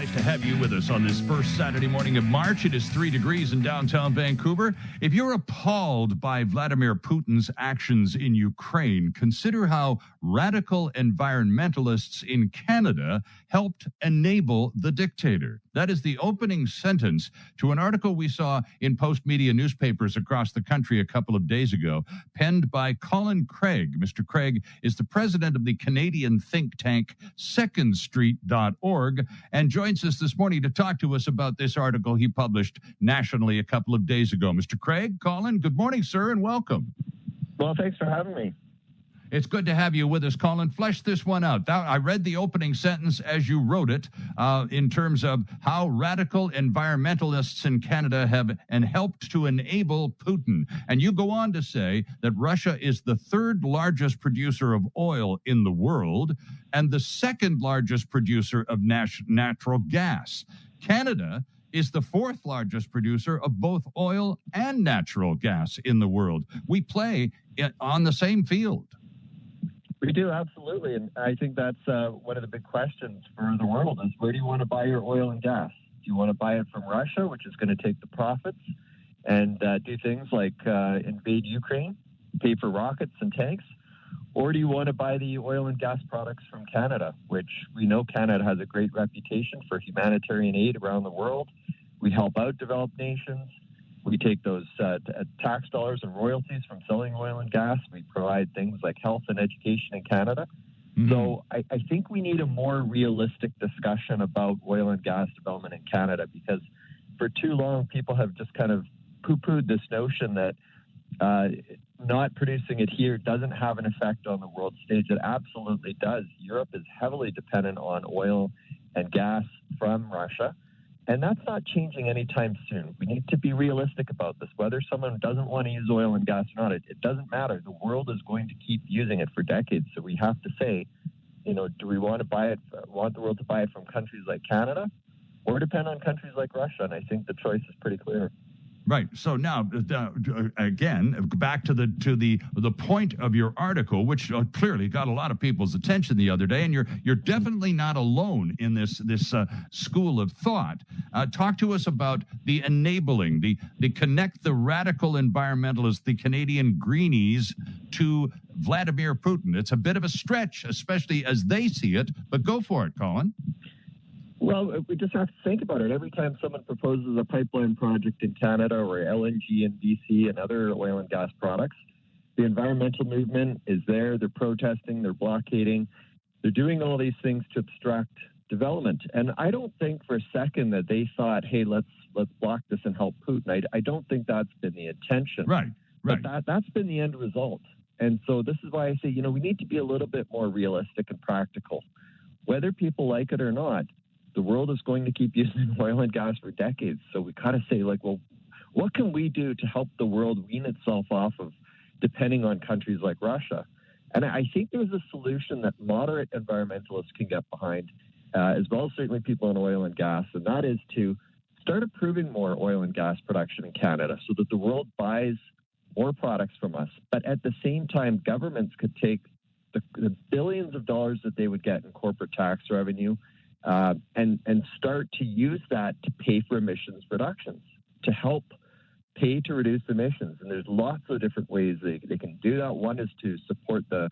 Nice to have you with us on this first Saturday morning of March. It is 3 degrees in downtown Vancouver. If you're appalled by Vladimir Putin's actions in Ukraine, consider how radical environmentalists in Canada helped enable the dictator. That is the opening sentence to an article we saw in post-media newspapers across the country a couple of days ago, penned by Colin Craig. Mr. Craig is the president of the Canadian think tank secondstreet.org and joins us this morning to talk to us about this article he published nationally a couple of days ago. Mr. Craig, Colin, good morning, sir, and welcome. Well, thanks for having me. It's good to have you with us, Colin. Flesh this one out. I read the opening sentence as you wrote it in terms of how radical environmentalists in Canada have and helped to enable Putin. And you go on to say that Russia is the third largest producer of oil in the world and the second largest producer of natural gas. Canada is the fourth largest producer of both oil and natural gas in the world. We play on the same field. We do, absolutely. And I think that's one of the big questions for the world is where do you want to buy your oil and gas? Do you want to buy it from Russia, which is going to take the profits and do things like invade Ukraine, pay for rockets and tanks? Or do you want to buy the oil and gas products from Canada, which we know Canada has a great reputation for humanitarian aid around the world. We help out developed nations. We take those tax dollars and royalties from selling oil and gas. We provide things like health and education in Canada. Mm-hmm. So I think we need a more realistic discussion about oil and gas development in Canada because for too long, people have just kind of poo-pooed this notion that not producing it here doesn't have an effect on the world stage. It absolutely does. Europe is heavily dependent on oil and gas from Russia. And that's not changing anytime soon. We need to be realistic about this. Whether someone doesn't want to use oil and gas or not, it doesn't matter. The world is going to keep using it for decades. So we have to say, do we want the world to buy it from countries like Canada or depend on countries like Russia? And I think the choice is pretty clear. Right. So now, again, back to the point of your article, which clearly got a lot of people's attention the other day, and you're definitely not alone in this school of thought. Talk to us about the enabling, the connect the radical environmentalists, the Canadian greenies, to Vladimir Putin. It's a bit of a stretch, especially as they see it, but go for it, Colin. Well, we just have to think about it. Every time someone proposes a pipeline project in Canada or LNG in BC and other oil and gas products, the environmental movement is there. They're protesting. They're blockading. They're doing all these things to obstruct development. And I don't think for a second that they thought, hey, let's block this and help Putin. I don't think that's been the intention. Right. But that's been the end result. And so this is why I say, we need to be a little bit more realistic and practical. Whether people like it or not, the world is going to keep using oil and gas for decades. So we got to say, what can we do to help the world wean itself off of depending on countries like Russia? And I think there's a solution that moderate environmentalists can get behind, as well as certainly people in oil and gas, and that is to start approving more oil and gas production in Canada so that the world buys more products from us. But at the same time, governments could take the billions of dollars that they would get in corporate tax revenue and start to use that to pay for emissions reductions, to help pay to reduce emissions. And there's lots of different ways they can do that. One is to support the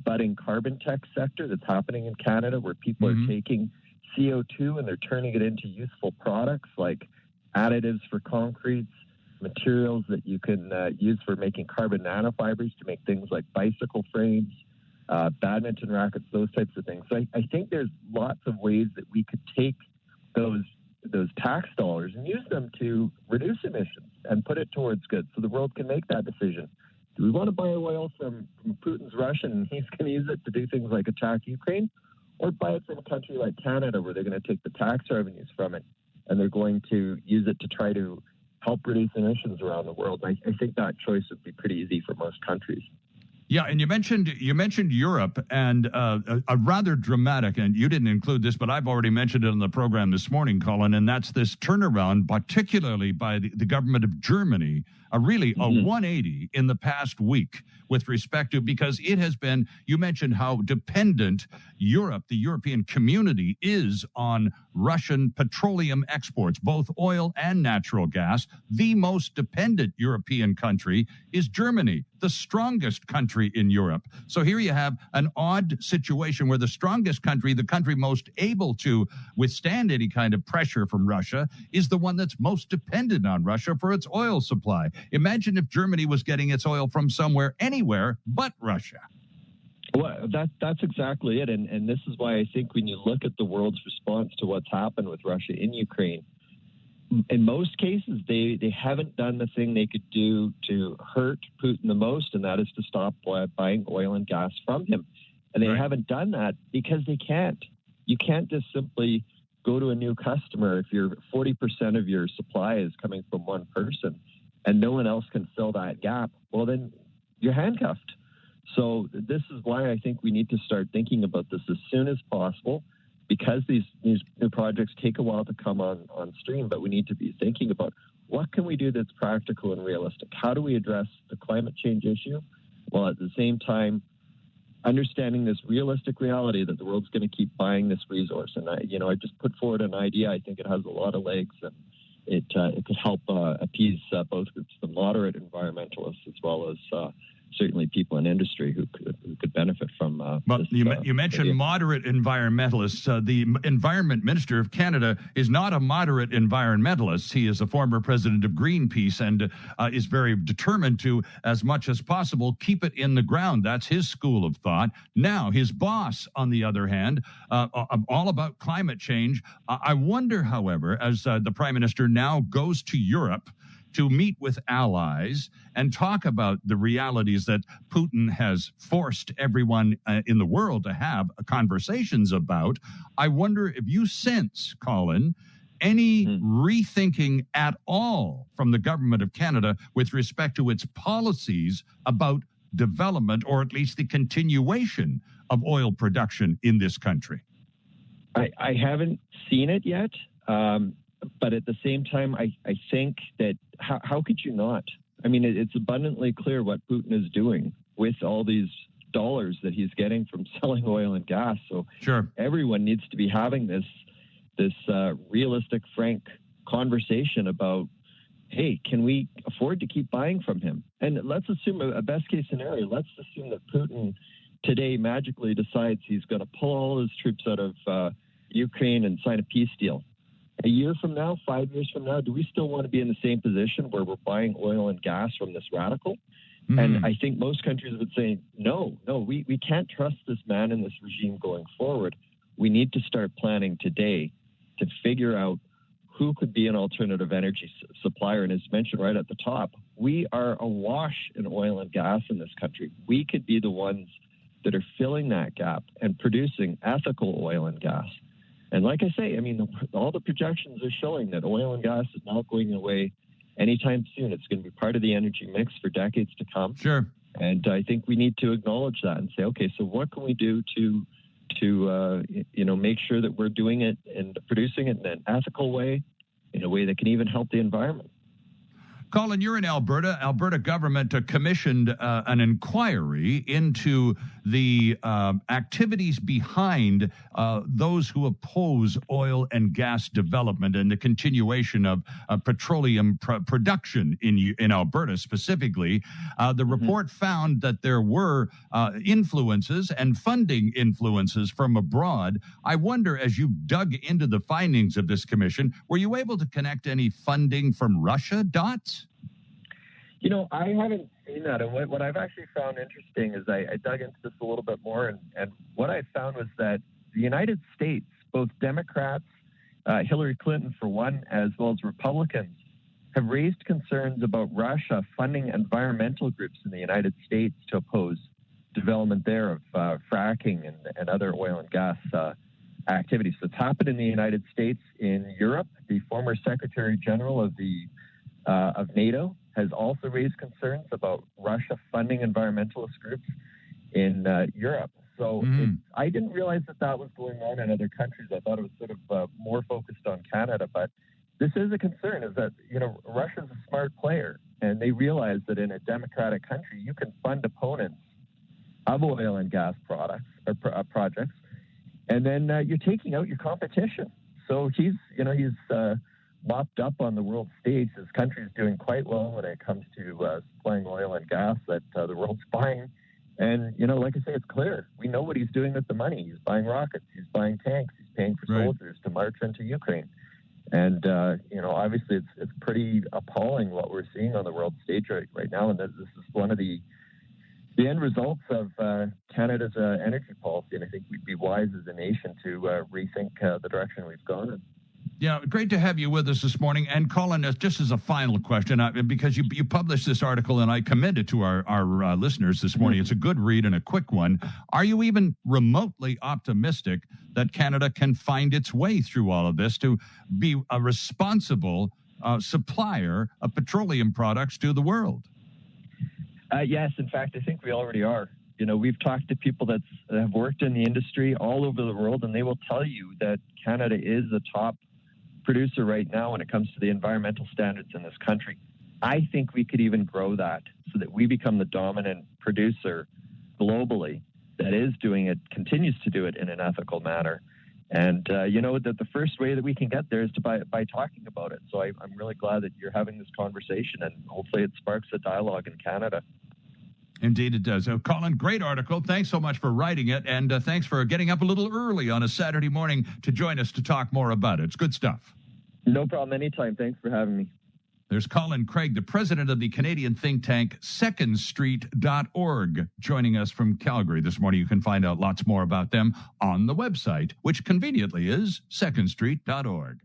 budding carbon tech sector that's happening in Canada, where people are taking CO2 and they're turning it into useful products like additives for concretes, materials that you can use for making carbon nanofibers to make things like bicycle frames, badminton rackets, those types of things. So I think there's lots of ways that we could take those tax dollars and use them to reduce emissions and put it towards good so the world can make that decision. Do we want to buy oil from Putin's Russia and he's going to use it to do things like attack Ukraine, or buy it from a country like Canada where they're going to take the tax revenues from it and they're going to use it to try to help reduce emissions around the world? I think that choice would be pretty easy for most countries. Yeah, and you mentioned Europe and a rather dramatic, and you didn't include this, but I've already mentioned it on the program this morning, Colin, and that's this turnaround, particularly by the government of Germany, a 180 in the past week with respect to, because it has been, you mentioned how dependent Europe, the European community, is on Russian petroleum exports, both oil and natural gas. The most dependent European country is Germany, the strongest country in Europe. So here you have an odd situation where the strongest country, the country most able to withstand any kind of pressure from Russia, is the one that's most dependent on Russia for its oil supply. Imagine if Germany was getting its oil from somewhere, anywhere but Russia. Well, that's exactly it. And this is why I think when you look at the world's response to what's happened with Russia in Ukraine, in most cases, they haven't done the thing they could do to hurt Putin the most, and that is to stop buying oil and gas from him. And they haven't done that because they can't. You can't just simply go to a new customer if 40% of your supply is coming from one person and no one else can fill that gap. Well, then you're handcuffed. So this is why I think we need to start thinking about this as soon as possible, because these new projects take a while to come on stream, but we need to be thinking about what can we do that's practical and realistic? How do we address the climate change issue while at the same time understanding this realistic reality that the world's going to keep buying this resource? And I just put forward an idea. I think it has a lot of legs, and it could help appease both groups, the moderate environmentalists as well as certainly people in industry who could benefit from But this, you mentioned idea. Moderate environmentalists. The Environment Minister of Canada is not a moderate environmentalist. He is a former president of Greenpeace and is very determined to, as much as possible, keep it in the ground. That's his school of thought. Now, his boss, on the other hand, all about climate change. I wonder, however, as the Prime Minister now goes to Europe to meet with allies and talk about the realities that Putin has forced everyone in the world to have conversations about. I wonder if you sense, Colin, any rethinking at all from the government of Canada with respect to its policies about development, or at least the continuation of oil production in this country. I haven't seen it yet. But at the same time, I think that how could you not? I mean, it's abundantly clear what Putin is doing with all these dollars that he's getting from selling oil and gas. So everyone needs to be having this realistic, frank conversation about, hey, can we afford to keep buying from him? And let's assume a best case scenario. Let's assume that Putin today magically decides he's going to pull all his troops out of Ukraine and sign a peace deal. A year from now, 5 years from now, do we still want to be in the same position where we're buying oil and gas from this radical? And I think most countries would say, no, we can't trust this man and this regime going forward. We need to start planning today to figure out who could be an alternative energy supplier. And as mentioned right at the top, we are awash in oil and gas in this country. We could be the ones that are filling that gap and producing ethical oil and gas. And like I say, I mean, all the projections are showing that oil and gas is not going away anytime soon. It's going to be part of the energy mix for decades to come. Sure. And I think we need to acknowledge that and say, okay, so what can we do to make sure that we're doing it and producing it in an ethical way, in a way that can even help the environment? Colin, you're in Alberta. Alberta government commissioned an inquiry into the activities behind those who oppose oil and gas development and the continuation of petroleum production in Alberta specifically. The report found that there were influences and funding influences from abroad. I wonder, as you dug into the findings of this commission, were you able to connect any funding from Russia dots? You know, I haven't seen that. And what I've actually found interesting is I dug into this a little bit more. And what I found was that the United States, both Democrats, Hillary Clinton for one, as well as Republicans, have raised concerns about Russia funding environmental groups in the United States to oppose development there of fracking and other oil and gas activities. So it's happened in the United States. In Europe, the former Secretary General of NATO has also raised concerns about Russia funding environmentalist groups in Europe. So I didn't realize that was going on in other countries. I thought it was sort of more focused on Canada. But this is a concern, is that, Russia's a smart player, and they realize that in a democratic country, you can fund opponents of oil and gas products or projects, and then you're taking out your competition. So he's mopped up on the world stage. His country is doing quite well when it comes to supplying oil and gas that the world's buying. And, like I say, it's clear. We know what he's doing with the money. He's buying rockets. He's buying tanks. He's paying for soldiers to march into Ukraine. And, obviously it's pretty appalling what we're seeing on the world stage right now. And this is one of the end results of Canada's energy policy. And I think we'd be wise as a nation to rethink the direction we've gone in. Yeah, great to have you with us this morning. And Colin, just as a final question, because you published this article and I commend it to our listeners this morning. It's a good read and a quick one. Are you even remotely optimistic that Canada can find its way through all of this to be a responsible supplier of petroleum products to the world? Yes, in fact, I think we already are. We've talked to people that have worked in the industry all over the world, and they will tell you that Canada is the top producer right now when it comes to the environmental standards in this country. I think we could even grow that so that we become the dominant producer globally that is doing it, continues to do it in an ethical manner. And, that the first way that we can get there is by talking about it. So I'm really glad that you're having this conversation, and hopefully it sparks a dialogue in Canada. Indeed it does. Colin, great article. Thanks so much for writing it, and thanks for getting up a little early on a Saturday morning to join us to talk more about it. It's good stuff. No problem. Anytime. Thanks for having me. There's Colin Craig, the president of the Canadian think tank secondstreet.org, joining us from Calgary this morning. You can find out lots more about them on the website, which conveniently is secondstreet.org.